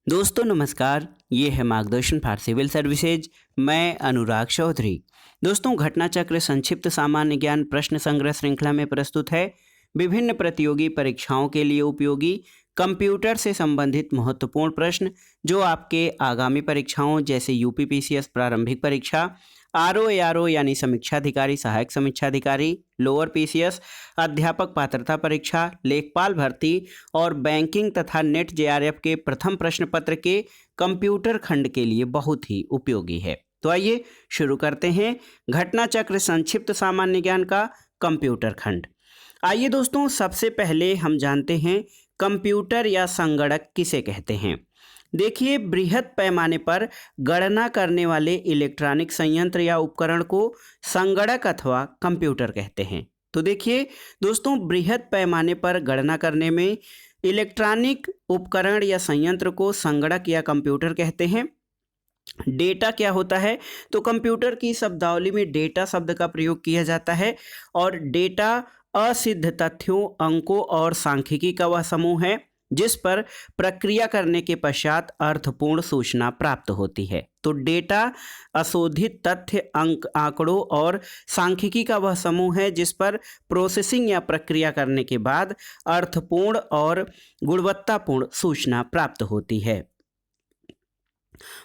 दोस्तों नमस्कार, ये है मार्गदर्शन फॉर सिविल सर्विसेज। मैं अनुराग चौधरी। दोस्तों, घटना चक्र संक्षिप्त सामान्य ज्ञान प्रश्न संग्रह श्रृंखला में प्रस्तुत है। विभिन्न प्रतियोगी परीक्षाओं के लिए उपयोगी कंप्यूटर से संबंधित महत्वपूर्ण प्रश्न जो आपके आगामी परीक्षाओं जैसे यूपीपीसीएस प्रारंभिक परीक्षा, आरओ यानी समीक्षाधिकारी सहायक समीक्षाधिकारी, लोअर पीसीएस अध्यापक पात्रता परीक्षा, लेखपाल भर्ती और बैंकिंग तथा नेट जेआरएफ के प्रथम प्रश्न पत्र के कंप्यूटर खंड के लिए बहुत ही उपयोगी है। तो आइए शुरू करते हैं घटना चक्र संक्षिप्त सामान्य ज्ञान का कंप्यूटर खंड। आइए दोस्तों, सबसे पहले हम जानते हैं कंप्यूटर या संगणक किसे कहते हैं। देखिए, बृहद पैमाने पर गणना करने वाले इलेक्ट्रॉनिक संयंत्र या उपकरण को संगणक अथवा कंप्यूटर कहते हैं। तो देखिए दोस्तों, बृहद पैमाने पर गणना करने में इलेक्ट्रॉनिक उपकरण या संयंत्र को संगणक या कंप्यूटर कहते हैं। डेटा क्या होता है? तो कंप्यूटर की शब्दावली में डेटा शब्द का प्रयोग किया जाता है और डेटा असिद्ध तथ्यों, अंकों और सांख्यिकी का वह समूह है जिस पर प्रक्रिया करने के पश्चात अर्थपूर्ण सूचना प्राप्त होती है। तो डेटा अशोधित तथ्य, अंक, आंकड़ों और सांख्यिकी का वह समूह है जिस पर प्रोसेसिंग या प्रक्रिया करने के बाद अर्थपूर्ण और गुणवत्तापूर्ण सूचना प्राप्त होती है।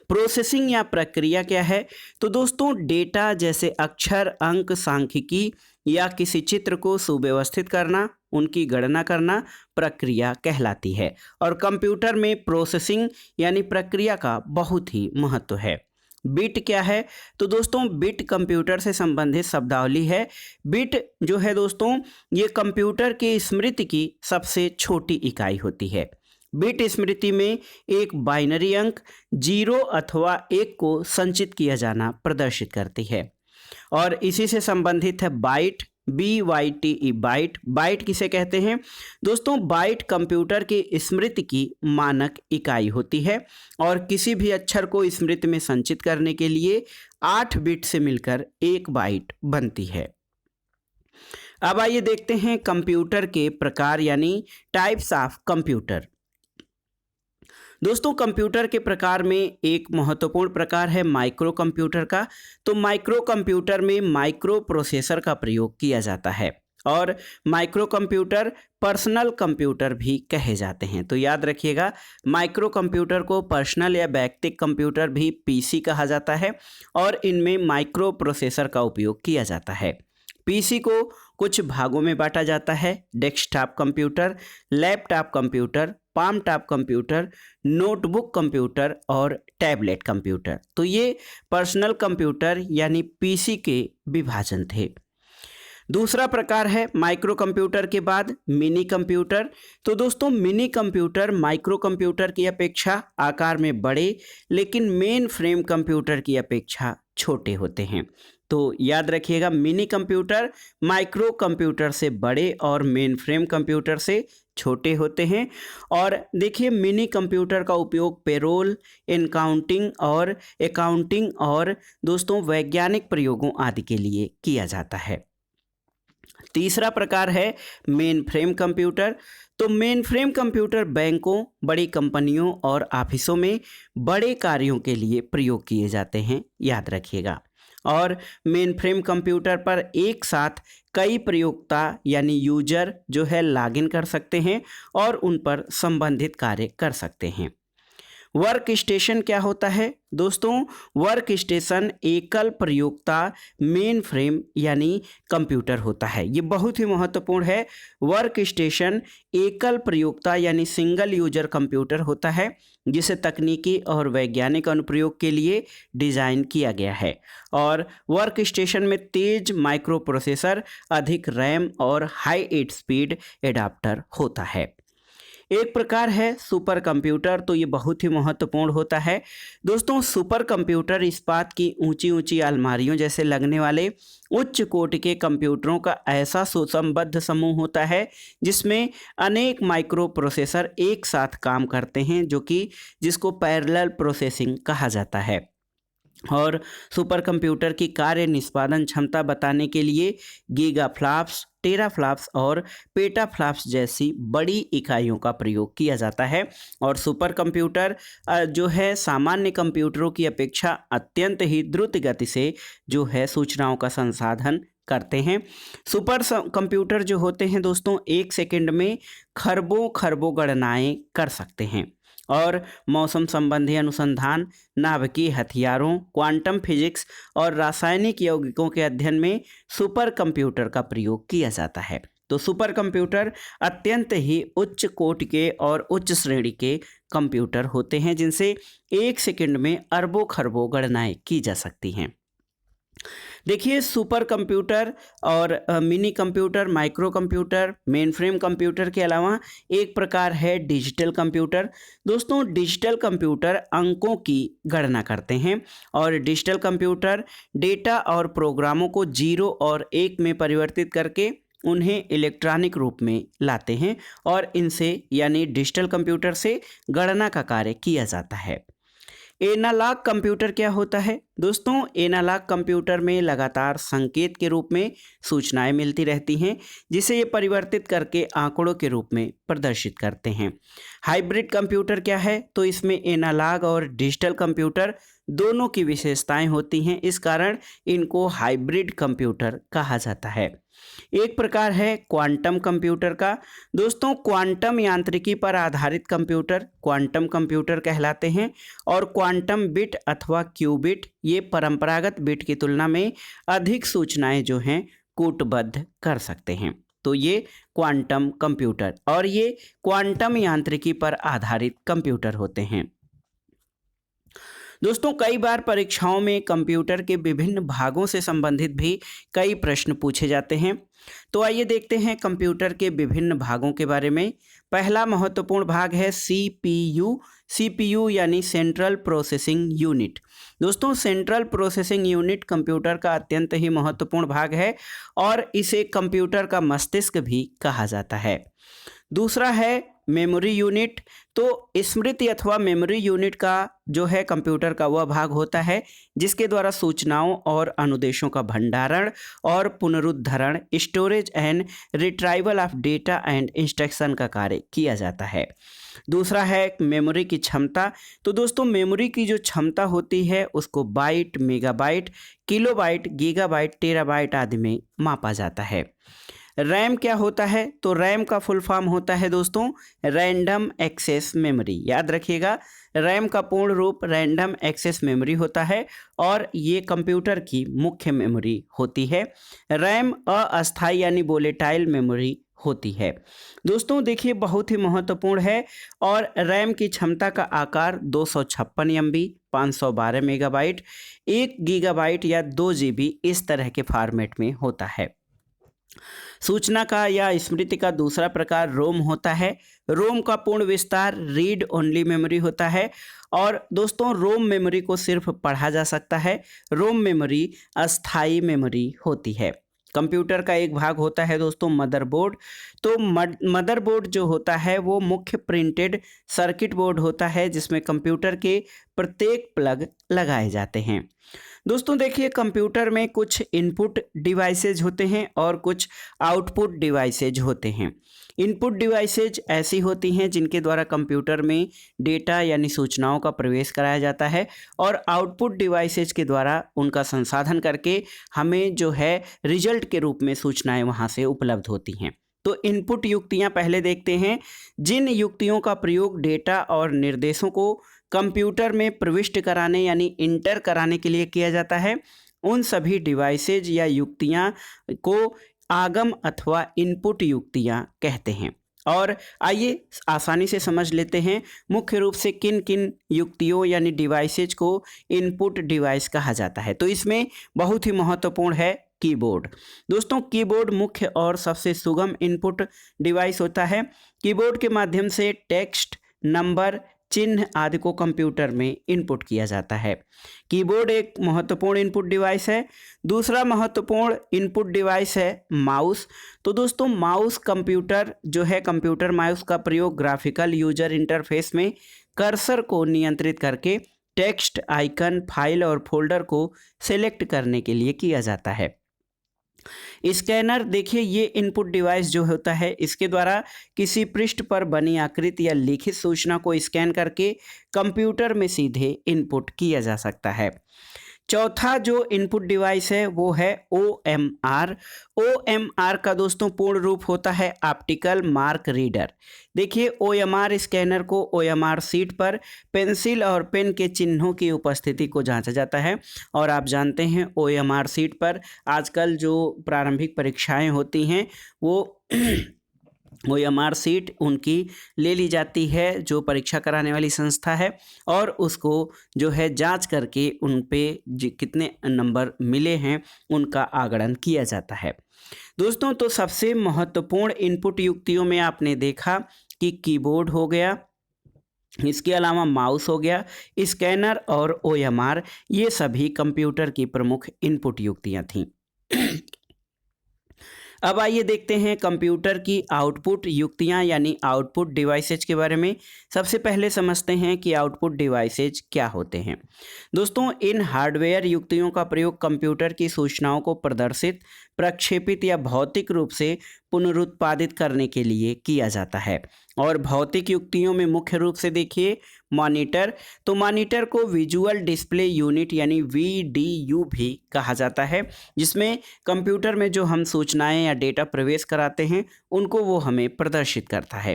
प्रोसेसिंग या प्रक्रिया क्या है? तो दोस्तों, डेटा जैसे अक्षर, अंक, सांख्यिकी या किसी चित्र को सुव्यवस्थित करना, उनकी गणना करना प्रक्रिया कहलाती है। और कंप्यूटर में प्रोसेसिंग यानी प्रक्रिया का बहुत ही महत्व है। बिट क्या है? तो दोस्तों, बिट कंप्यूटर से संबंधित शब्दावली है। बिट जो है दोस्तों, ये कंप्यूटर की स्मृति की सबसे छोटी इकाई होती है। बिट स्मृति में एक बाइनरी अंक 0 अथवा 1 को संचित किया जाना प्रदर्शित करती है। और इसी से संबंधित है बाइट, BYTE बाइट। बाइट किसे कहते हैं? दोस्तों, बाइट कंप्यूटर की स्मृति की मानक इकाई होती है और किसी भी अक्षर को स्मृति में संचित करने के लिए 8 बिट से मिलकर 1 बाइट बनती है। अब आइए देखते हैं कंप्यूटर के प्रकार यानी टाइप्स ऑफ कंप्यूटर। दोस्तों, कंप्यूटर के प्रकार में एक महत्वपूर्ण प्रकार है माइक्रो कंप्यूटर का। तो माइक्रो कंप्यूटर में माइक्रो प्रोसेसर का प्रयोग किया जाता है और माइक्रो कंप्यूटर पर्सनल कंप्यूटर भी कहे जाते हैं। तो याद रखिएगा, माइक्रो कंप्यूटर को पर्सनल या व्यक्तिगत कंप्यूटर भी पीसी कहा जाता है और इनमें माइक्रो प्रोसेसर का उपयोग किया जाता है। पीसी को कुछ भागों में बांटा जाता है: desktop computer, laptop computer, palm top computer, notebook computer और टैबलेट कंप्यूटर। तो ये पर्सनल कंप्यूटर यानी पीसी के विभाजन थे। दूसरा प्रकार है माइक्रो कंप्यूटर के बाद मिनी कंप्यूटर। तो दोस्तों, मिनी कंप्यूटर माइक्रो कंप्यूटर की अपेक्षा आकार में बड़े लेकिन मेन फ्रेम कंप्यूटर की अपेक्षा छोटे होते हैं। तो याद रखिएगा, मिनी कंप्यूटर माइक्रो कंप्यूटर से बड़े और मेन फ्रेम कंप्यूटर से छोटे होते हैं। और देखिए, मिनी कंप्यूटर का उपयोग पेरोल, अकाउंटिंग और दोस्तों वैज्ञानिक प्रयोगों आदि के लिए किया जाता है। तीसरा प्रकार है मेन फ्रेम कंप्यूटर। तो मेन फ्रेम कंप्यूटर बैंकों, बड़ी कंपनियों और ऑफिसों में बड़े कार्यों के लिए प्रयोग किए जाते हैं, याद रखिएगा। और मेन फ्रेम कंप्यूटर पर एक साथ कई प्रयोक्ता यानी यूजर जो है लॉगिन कर सकते हैं और उन पर संबंधित कार्य कर सकते हैं। वर्क स्टेशन क्या होता है? दोस्तों, वर्क स्टेशन एकल प्रयोक्ता मेन फ्रेम यानी कंप्यूटर होता है। ये बहुत ही महत्वपूर्ण है। वर्क स्टेशन एकल प्रयोक्ता यानी सिंगल यूजर कंप्यूटर होता है जिसे तकनीकी और वैज्ञानिक अनुप्रयोग के लिए डिज़ाइन किया गया है। और वर्क स्टेशन में तेज माइक्रो प्रोसेसर, अधिक रैम और हाई स्पीड एडाप्टर होता है। एक प्रकार है सुपर कंप्यूटर। तो ये बहुत ही महत्वपूर्ण होता है। दोस्तों, सुपर कंप्यूटर इस्पात की ऊंची ऊंची अलमारियों जैसे लगने वाले उच्च कोटि के कंप्यूटरों का ऐसा सुसंबद्ध समूह होता है जिसमें अनेक माइक्रो प्रोसेसर एक साथ काम करते हैं, जिसको पैरेलल प्रोसेसिंग कहा जाता है। और सुपर कंप्यूटर की कार्य निष्पादन क्षमता बताने के लिए गीगाफ्लॉप्स, टेराफ्लॉप्स और पेटाफ्लॉप्स जैसी बड़ी इकाइयों का प्रयोग किया जाता है। और सुपर कंप्यूटर जो है सामान्य कंप्यूटरों की अपेक्षा अत्यंत ही द्रुत गति से जो है सूचनाओं का संसाधन करते हैं। कंप्यूटर जो होते हैं दोस्तों, एक सेकंड में खरबों खरबों गणनाएं कर सकते हैं और मौसम संबंधी अनुसंधान, नाभिकीय हथियारों, क्वांटम फिजिक्स और रासायनिक यौगिकों के अध्ययन में सुपर कंप्यूटर का प्रयोग किया जाता है। तो सुपर कंप्यूटर अत्यंत ही उच्च कोटि के और उच्च श्रेणी के कंप्यूटर होते हैं जिनसे एक सेकंड में अरबों खरबों गणनाएं की जा सकती हैं। देखिए, सुपर कंप्यूटर और mini computer, micro computer, main frame computer के अलावा एक प्रकार है डिजिटल कंप्यूटर। दोस्तों, डिजिटल कंप्यूटर अंकों की गणना करते हैं और डिजिटल कंप्यूटर डेटा और प्रोग्रामों को 0 और 1 में परिवर्तित करके उन्हें इलेक्ट्रॉनिक रूप में लाते हैं और इनसे यानी डिजिटल कंप्यूटर से गणना का कार्य किया जाता है। एनालॉग कंप्यूटर क्या होता है दोस्तों? एनालॉग कंप्यूटर में लगातार संकेत के रूप में सूचनाएं मिलती रहती हैं जिसे ये परिवर्तित करके आंकड़ों के रूप में प्रदर्शित करते हैं। हाइब्रिड कंप्यूटर क्या है? तो इसमें एनालॉग और डिजिटल कंप्यूटर दोनों की विशेषताएं होती हैं, इस कारण इनको हाइब्रिड कंप्यूटर कहा जाता है। एक प्रकार है क्वांटम कंप्यूटर का। दोस्तों, क्वांटम यांत्रिकी पर आधारित कंप्यूटर क्वांटम कंप्यूटर कहलाते हैं और क्वांटम बिट अथवा क्यूबिट ये परंपरागत बिट की तुलना में अधिक सूचनाएं जो हैं कूटबद्ध कर सकते हैं। तो ये क्वांटम कंप्यूटर और ये क्वांटम यांत्रिकी पर आधारित कंप्यूटर होते हैं। दोस्तों, कई बार परीक्षाओं में कंप्यूटर के विभिन्न भागों से संबंधित भी कई प्रश्न पूछे जाते हैं। तो आइए देखते हैं कंप्यूटर के विभिन्न भागों के बारे में। पहला महत्वपूर्ण भाग है सीपीयू। सीपीयू यानी सेंट्रल प्रोसेसिंग यूनिट। दोस्तों, सेंट्रल प्रोसेसिंग यूनिट कंप्यूटर का अत्यंत ही महत्वपूर्ण भाग है और इसे कंप्यूटर का मस्तिष्क भी कहा जाता है। दूसरा है मेमोरी यूनिट। तो स्मृति अथवा मेमोरी यूनिट का जो है कंप्यूटर का वह भाग होता है जिसके द्वारा सूचनाओं और अनुदेशों का भंडारण और पुनरुद्धरण, storage and retrieval of data and instruction का कार्य किया जाता है। दूसरा है मेमोरी की क्षमता। तो दोस्तों, मेमोरी की जो क्षमता होती है उसको byte, megabyte, kilobyte, gigabyte, terabyte आदि में मापा जाता है। रैम क्या होता है? तो रैम का फुल फॉर्म होता है दोस्तों रैंडम एक्सेस मेमोरी। याद रखिएगा, रैम का पूर्ण रूप रैंडम एक्सेस मेमोरी होता है और ये कंप्यूटर की मुख्य मेमोरी होती है। रैम अस्थायी यानी वोलेटाइल मेमोरी होती है। दोस्तों देखिए, बहुत ही महत्वपूर्ण है और रैम की क्षमता का आकार 256 MB, 512 मेगाबाइट, 1 गीगाबाइट या 2 GB इस तरह के फॉर्मेट में होता है। सूचना का या स्मृति का दूसरा प्रकार रोम होता है। रोम का पूर्ण विस्तार रीड ओनली मेमोरी होता है और दोस्तों रोम मेमोरी को सिर्फ पढ़ा जा सकता है। रोम मेमोरी अस्थायी मेमोरी होती है। कंप्यूटर का एक भाग होता है दोस्तों मदरबोर्ड। तो मदरबोर्ड जो होता है वो मुख्य प्रिंटेड सर्किट बोर्ड होता है जिसमें कंप्यूटर के प्रत्येक प्लग लगाए जाते हैं। दोस्तों देखिए, कंप्यूटर में कुछ इनपुट डिवाइसेज होते हैं और कुछ आउटपुट डिवाइसेज होते हैं। इनपुट डिवाइसेज ऐसी होती हैं जिनके द्वारा कंप्यूटर में डेटा यानी सूचनाओं का प्रवेश कराया जाता है और आउटपुट डिवाइसेज के द्वारा उनका संसाधन करके हमें जो है रिजल्ट के रूप में सूचनाएं वहां से उपलब्ध होती हैं। तो इनपुट युक्तियां पहले देखते हैं। जिन युक्तियों का प्रयोग डेटा और निर्देशों को कंप्यूटर में प्रविष्ट कराने यानी इंटर कराने के लिए किया जाता है, उन सभी डिवाइसेज या युक्तियां को आगम अथवा इनपुट युक्तियां कहते हैं। और आइए आसानी से समझ लेते हैं मुख्य रूप से किन किन युक्तियों यानी डिवाइसेज को इनपुट डिवाइस कहा जाता है। तो इसमें बहुत ही महत्वपूर्ण है कीबोर्ड। दोस्तों, कीबोर्ड मुख्य और सबसे सुगम इनपुट डिवाइस होता है। कीबोर्ड के माध्यम से टेक्स्ट, नंबर, चिन्ह आदि को कंप्यूटर में इनपुट किया जाता है। कीबोर्ड एक महत्वपूर्ण इनपुट डिवाइस है। दूसरा महत्वपूर्ण इनपुट डिवाइस है माउस। तो दोस्तों माउस कंप्यूटर माउस का प्रयोग ग्राफिकल यूजर इंटरफेस में कर्सर को नियंत्रित करके टेक्स्ट, आइकन, फाइल और फोल्डर को सेलेक्ट करने के लिए किया जाता है। स्कैनर देखिए, ये इनपुट डिवाइस जो होता है, इसके द्वारा किसी पृष्ठ पर बनी आकृति या लिखित सूचना को स्कैन करके कंप्यूटर में सीधे इनपुट किया जा सकता है। चौथा जो इनपुट डिवाइस है वो है OMR। OMR का दोस्तों पूर्ण रूप होता है ऑप्टिकल मार्क रीडर। देखिए, OMR स्कैनर को OMR शीट पर पेंसिल और पेन के चिन्हों की उपस्थिति को जांचा जाता है। और आप जानते हैं OMR शीट पर आजकल जो प्रारंभिक परीक्षाएं होती हैं वो OMR सीट उनकी ले ली जाती है, जो परीक्षा कराने वाली संस्था है, और उसको जो है जांच करके उन पे कितने नंबर मिले हैं उनका आगणन किया जाता है। दोस्तों, तो सबसे महत्वपूर्ण इनपुट युक्तियों में आपने देखा कि कीबोर्ड हो गया, इसके अलावा माउस हो गया, स्कैनर और OMR, ये सभी कंप्यूटर की प्रमुख इनपुट युक्तियाँ थीं। अब आइए देखते हैं कंप्यूटर की आउटपुट युक्तियां यानी आउटपुट डिवाइसेज के बारे में। सबसे पहले समझते हैं कि आउटपुट डिवाइसेज क्या होते हैं। दोस्तों, इन हार्डवेयर युक्तियों का प्रयोग कंप्यूटर की सूचनाओं को प्रदर्शित, प्रक्षेपित या भौतिक रूप से पुनरुत्पादित करने के लिए किया जाता है। और भौतिक युक्तियों में मुख्य रूप से देखिए मॉनिटर, तो मॉनिटर को विजुअल डिस्प्ले यूनिट यानी VDU भी कहा जाता है, जिसमें कंप्यूटर में जो हम सूचनाएं या डेटा प्रवेश कराते हैं उनको वो हमें प्रदर्शित करता है।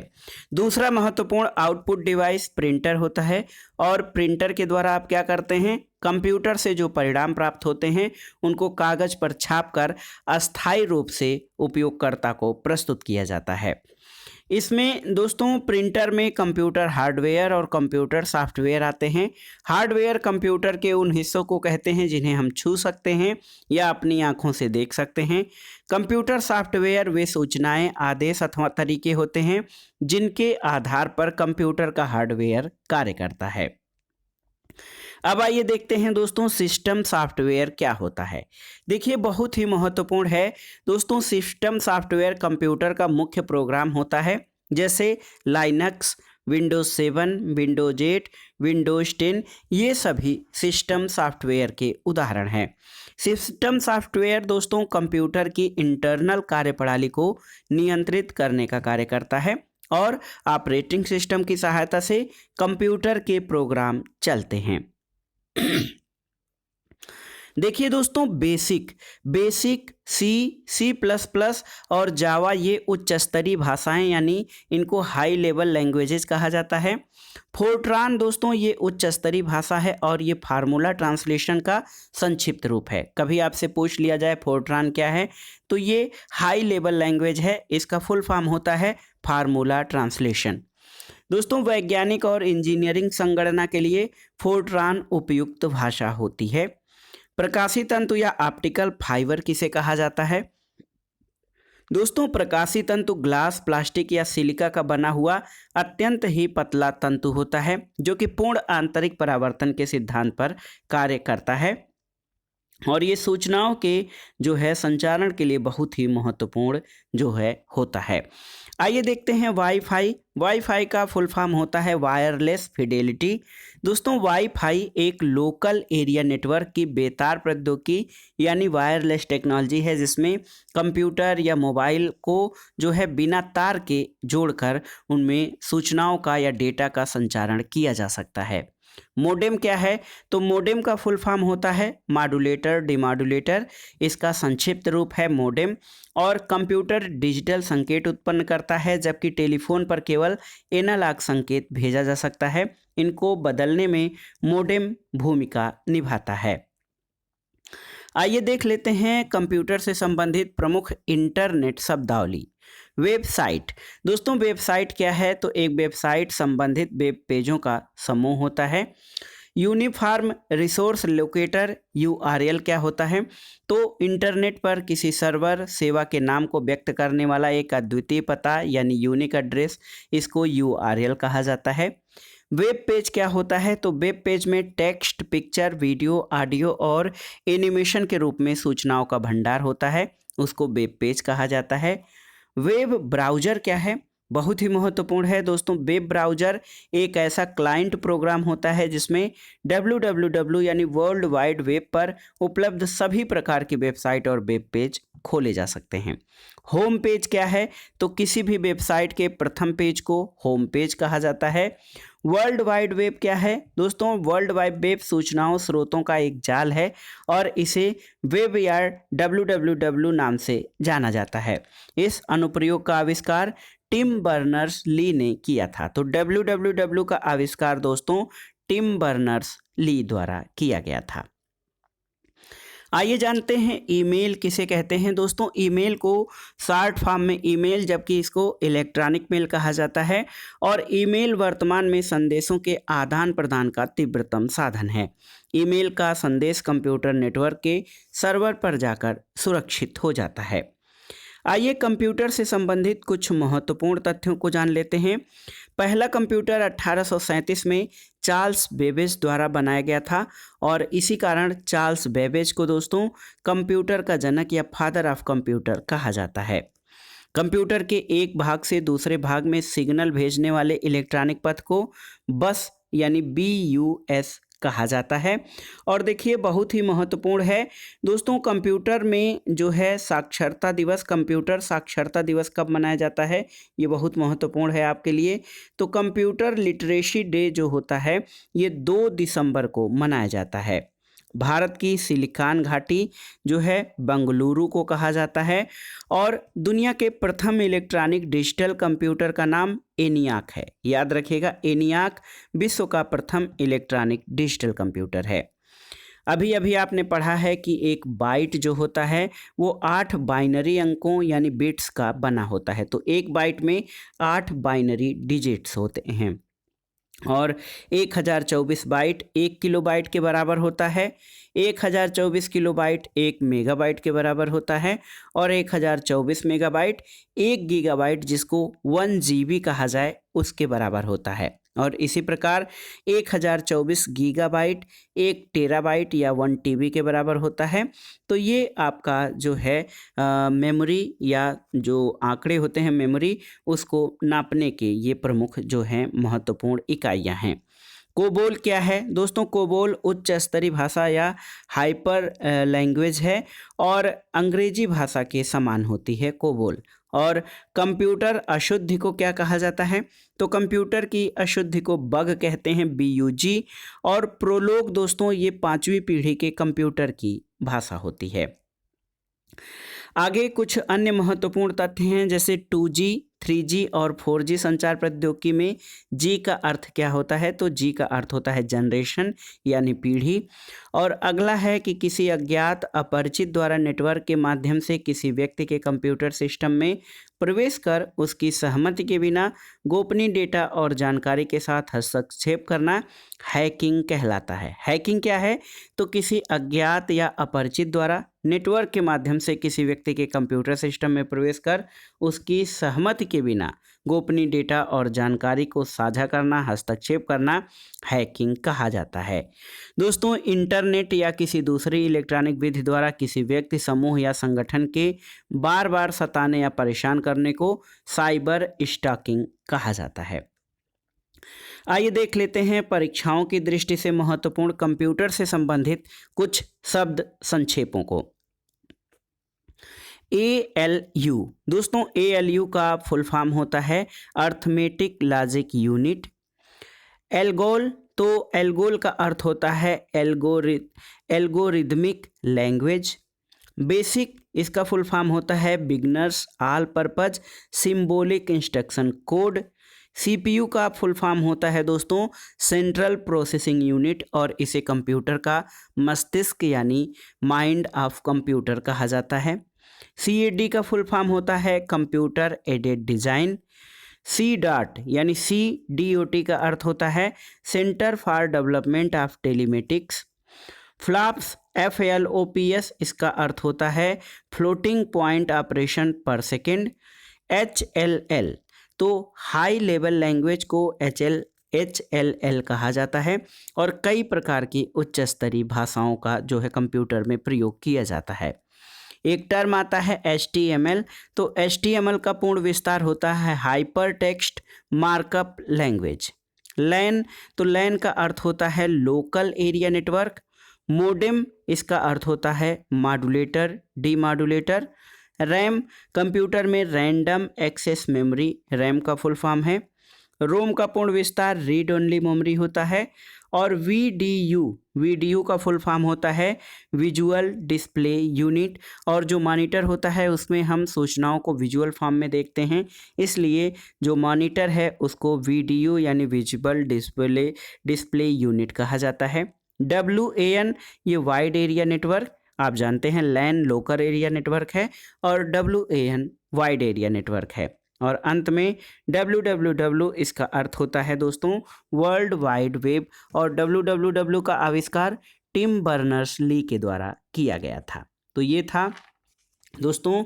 दूसरा महत्वपूर्ण आउटपुट डिवाइस प्रिंटर होता है, और प्रिंटर के द्वारा आप क्या करते हैं, कंप्यूटर से जो परिणाम प्राप्त होते हैं उनको कागज पर छापकर अस्थायी रूप से उपयोगकर्ता को प्रस्तुत किया जाता है। इसमें दोस्तों प्रिंटर में कंप्यूटर हार्डवेयर और कंप्यूटर सॉफ्टवेयर आते हैं। हार्डवेयर कंप्यूटर के उन हिस्सों को कहते हैं जिन्हें हम छू सकते हैं या अपनी आंखों से देख सकते हैं। कंप्यूटर सॉफ्टवेयर वे सूचनाएं, आदेश अथवा तरीके होते हैं जिनके आधार पर कंप्यूटर का हार्डवेयर कार्य करता है। अब आइए देखते हैं दोस्तों सिस्टम सॉफ्टवेयर क्या होता है। देखिए, बहुत ही महत्वपूर्ण है दोस्तों। सिस्टम सॉफ्टवेयर कंप्यूटर का मुख्य प्रोग्राम होता है, जैसे लाइनक्स, विंडोज 7, विंडोज 8, विंडोज 10, ये सभी सिस्टम सॉफ्टवेयर के उदाहरण हैं। सिस्टम सॉफ्टवेयर दोस्तों कंप्यूटर की इंटरनल कार्यप्रणाली को नियंत्रित करने का कार्य करता है, और ऑपरेटिंग सिस्टम की सहायता से कंप्यूटर के प्रोग्राम चलते हैं। देखिए दोस्तों, बेसिक C++ और जावा ये उच्च स्तरीय भाषाएं यानी इनको हाई लेवल लैंग्वेजेस कहा जाता है। फोर्ट्रान दोस्तों ये उच्च स्तरीय भाषा है और ये फार्मूला ट्रांसलेशन का संक्षिप्त रूप है। कभी आपसे पूछ लिया जाए फोर्ट्रान क्या है, तो ये हाई लेवल लैंग्वेज है, इसका फुल फॉर्म होता है फार्मूला ट्रांसलेशन। दोस्तों, वैज्ञानिक और इंजीनियरिंग संगणना के लिए फोर्ट्रान उपयुक्त भाषा होती है। प्रकाशीय तंतु या ऑप्टिकल फाइबर किसे कहा जाता है? दोस्तों, प्रकाशीय तंतु ग्लास, प्लास्टिक या सिलिका का बना हुआ अत्यंत ही पतला तंतु होता है जो कि पूर्ण आंतरिक परावर्तन के सिद्धांत पर कार्य करता है, और ये सूचनाओं के जो है संचारण के लिए बहुत ही महत्वपूर्ण जो है होता है। आइए देखते हैं वाईफाई का फुल फॉर्म होता है वायरलेस फिडेलिटी। दोस्तों, वाईफाई एक लोकल एरिया नेटवर्क की बेतार प्रौद्योगिकी यानी वायरलेस टेक्नोलॉजी है, जिसमें कंप्यूटर या मोबाइल को जो है बिना तार के जोड़कर उनमें सूचनाओं का या डेटा का संचारण किया जा सकता है। मोडेम क्या है? तो मोडेम का फुल फॉर्म होता है मॉड्यूलेटर डिमॉड्यूलेटर, इसका संक्षिप्त रूप है मोडेम। और कंप्यूटर डिजिटल संकेत उत्पन्न करता है, जबकि टेलीफोन पर केवल एनालॉग संकेत भेजा जा सकता है। इनको बदलने में मोडेम भूमिका निभाता है। आइए देख लेते हैं कंप्यूटर से संबंधित प्रमुख इंटरनेट शब्दावली। वेबसाइट, दोस्तों वेबसाइट क्या है? तो एक वेबसाइट संबंधित वेब पेजों का समूह होता है। यूनिफॉर्म रिसोर्स लोकेटर URL क्या होता है? तो इंटरनेट पर किसी सर्वर सेवा के नाम को व्यक्त करने वाला एक अद्वितीय पता यानी यूनिक एड्रेस, इसको URL कहा जाता है। वेब पेज क्या होता है? तो वेब पेज में टेक्स्ट, पिक्चर, वीडियो, ऑडियो और एनिमेशन के रूप में सूचनाओं का भंडार होता है, उसको वेब पेज कहा जाता है। वेब ब्राउज़र क्या है? बहुत ही महत्वपूर्ण है दोस्तों। वेब ब्राउज़र एक ऐसा क्लाइंट प्रोग्राम होता है जिसमें www यानी वर्ल्ड वाइड वेब पर उपलब्ध सभी प्रकार की वेबसाइट और वेब पेज खोले जा सकते हैं। होम पेज क्या है? तो किसी भी वेबसाइट के प्रथम पेज को होम पेज कहा जाता है। वर्ल्ड वाइड वेब क्या है दोस्तों? वर्ल्ड वाइड वेब सूचनाओं स्रोतों का एक जाल है और इसे वेब या www नाम से जाना जाता है। इस अनुप्रयोग का आविष्कार टिम बर्नर्स ली ने किया था। तो www का आविष्कार दोस्तों टिम बर्नर्स ली द्वारा किया गया था। आइए जानते हैं ईमेल किसे कहते हैं दोस्तों। ईमेल को शॉर्ट फॉर्म में ईमेल, जबकि इसको इलेक्ट्रॉनिक मेल कहा जाता है। और ईमेल वर्तमान में संदेशों के आदान प्रदान का तीव्रतम साधन है। ईमेल का संदेश कंप्यूटर नेटवर्क के सर्वर पर जाकर सुरक्षित हो जाता है। आइए कंप्यूटर से संबंधित कुछ महत्वपूर्ण तथ्यों को जान लेते हैं। पहला कंप्यूटर 1837 में चार्ल्स बेबेज द्वारा बनाया गया था और इसी कारण चार्ल्स बेबेज को दोस्तों कंप्यूटर का जनक या फादर ऑफ कंप्यूटर कहा जाता है। कंप्यूटर के एक भाग से दूसरे भाग में सिग्नल भेजने वाले इलेक्ट्रॉनिक पथ को बस यानी BUS कहा जाता है। और देखिए बहुत ही महत्वपूर्ण है दोस्तों, कंप्यूटर में जो है साक्षरता दिवस, कंप्यूटर साक्षरता दिवस कब मनाया जाता है, ये बहुत महत्वपूर्ण है आपके लिए। तो कंप्यूटर लिटरेसी डे जो होता है ये 2 दिसंबर को मनाया जाता है। भारत की सिलिकॉन घाटी जो है बेंगलुरु को कहा जाता है। और दुनिया के प्रथम इलेक्ट्रॉनिक डिजिटल कंप्यूटर का नाम एनियाक है। याद रखिएगा, एनियाक विश्व का प्रथम इलेक्ट्रॉनिक डिजिटल कंप्यूटर है। अभी अभी आपने पढ़ा है कि एक बाइट जो होता है वो 8 बाइनरी अंकों यानी बिट्स का बना होता है। तो एक बाइट में 8 बाइनरी डिजिट्स होते हैं और 1024 बाइट 1 किलोबाइट के बराबर होता है। 1024 किलोबाइट 1 मेगाबाइट के बराबर होता है और 1024 मेगाबाइट 1 गीगाबाइट, जिसको 1 GB कहा जाए, उसके बराबर होता है। और इसी प्रकार 1024 गीगाबाइट 1 टेराबाइट या 1 TB के बराबर होता है। तो ये आपका जो है मेमोरी या जो आंकड़े होते हैं मेमोरी, उसको नापने के ये प्रमुख जो हैं महत्वपूर्ण इकाइयाँ हैं। कोबोल क्या है दोस्तों? कोबोल उच्च स्तरीय भाषा या हाइपर लैंग्वेज है और अंग्रेजी भाषा के समान होती है कोबोल। और कंप्यूटर अशुद्धि को क्या कहा जाता है? तो कंप्यूटर की अशुद्धि को बग कहते हैं, BUG। और प्रोलोग दोस्तों ये 5वीं पीढ़ी के कंप्यूटर की भाषा होती है। आगे कुछ अन्य महत्वपूर्ण तथ्य हैं, जैसे 2G 3G और 4G संचार प्रौद्योगिकी में G का अर्थ क्या होता है? तो G का अर्थ होता है जनरेशन यानी पीढ़ी। और अगला है कि किसी अज्ञात अपरिचित द्वारा नेटवर्क के माध्यम से किसी व्यक्ति के कंप्यूटर सिस्टम में प्रवेश कर उसकी सहमति के बिना गोपनीय डेटा और जानकारी के साथ हस्तक्षेप करना हैकिंग कहलाता है। हैकिंग क्या है? तो किसी अज्ञात या अपरिचित द्वारा नेटवर्क के माध्यम से किसी व्यक्ति के कंप्यूटर सिस्टम में प्रवेश कर उसकी सहमति के बिना गोपनीय डेटा और जानकारी को साझा करना, हस्तक्षेप करना हैकिंग कहा जाता है। दोस्तों इंटरनेट या किसी दूसरी इलेक्ट्रॉनिक विधि द्वारा किसी व्यक्ति, समूह या संगठन के बार बार सताने या परेशान करने को साइबर स्टॉकिंग कहा जाता है। आइए देख लेते हैं परीक्षाओं की दृष्टि से महत्वपूर्ण कंप्यूटर से संबंधित कुछ शब्द संक्षेपों को। ALU दोस्तों, ALU का फुल फॉर्म होता है अर्थमेटिक लॉजिक यूनिट। एल्गोल, तो एल्गोल का अर्थ होता है एल्गोरिदमिक लैंग्वेज। बेसिक, इसका फुल फॉर्म होता है beginners all purpose symbolic instruction code. CPU का फुल फॉर्म होता है दोस्तों सेंट्रल प्रोसेसिंग यूनिट और इसे कंप्यूटर का मस्तिष्क यानी माइंड ऑफ कंप्यूटर कहा जाता है। CAD का फुल फॉर्म होता है कंप्यूटर एडेड डिज़ाइन। CDOT यानी CDOT का अर्थ होता है centre for development of telematics. Flops FLOPS, इसका अर्थ होता है फ्लोटिंग पॉइंट ऑपरेशन पर सेकेंड। HLL, तो हाई लेवल लैंग्वेज को HLL कहा जाता है और कई प्रकार की उच्च स्तरीय भाषाओं का जो है कंप्यूटर में प्रयोग किया जाता है। एक टर्म आता है HTML। तो HTML का पूर्ण विस्तार होता है हाइपर टेक्स्ट मार्कअप लैंग्वेज। लैन, तो लैन का अर्थ होता है लोकल एरिया नेटवर्क। मोडेम, इसका अर्थ होता है मॉड्यूलेटर, डीमॉड्यूलेटर। रैम, कंप्यूटर में रैंडम एक्सेस मेमोरी, रैम का फुल फॉर्म है। रोम का पूर्ण विस्तार रीड ओनली मेमोरी होता है। और VDU का फुल फॉर्म होता है विजुअल डिस्प्ले यूनिट। और जो मॉनिटर होता है उसमें हम सूचनाओं को विजुअल फॉर्म में देखते हैं, इसलिए जो मॉनिटर है उसको VDU यानी विजुअल डिस्प्ले यूनिट कहा जाता है। WAN, ये वाइड एरिया नेटवर्क, आप जानते हैं लैन लोकल एरिया नेटवर्क है और WAN वाइड एरिया नेटवर्क है। और अंत में www, इसका अर्थ होता है दोस्तों वर्ल्ड वाइड वेब। और www का आविष्कार टिम बर्नर्स-ली के द्वारा किया गया था। तो ये था दोस्तों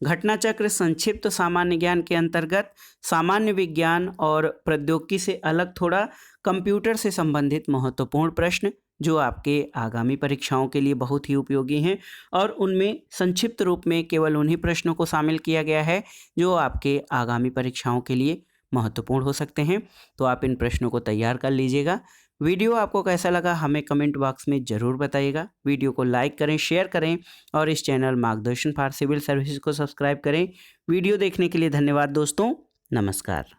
घटना चक्र संक्षिप्त सामान्य ज्ञान के अंतर्गत सामान्य विज्ञान और प्रौद्योगिकी से अलग थोड़ा कंप्यूटर से संबंधित महत्वपूर्ण प्रश्न जो आपके आगामी परीक्षाओं के लिए बहुत ही उपयोगी हैं। और उनमें संक्षिप्त रूप में केवल उन्हीं प्रश्नों को शामिल किया गया है जो आपके आगामी परीक्षाओं के लिए महत्वपूर्ण हो सकते हैं। तो आप इन प्रश्नों को तैयार कर लीजिएगा। वीडियो आपको कैसा लगा हमें कमेंट बॉक्स में ज़रूर बताइएगा। वीडियो को लाइक करें, शेयर करें और इस चैनल मार्गदर्शन फॉर सिविल सर्विसेज को सब्सक्राइब करें। वीडियो देखने के लिए धन्यवाद दोस्तों, नमस्कार।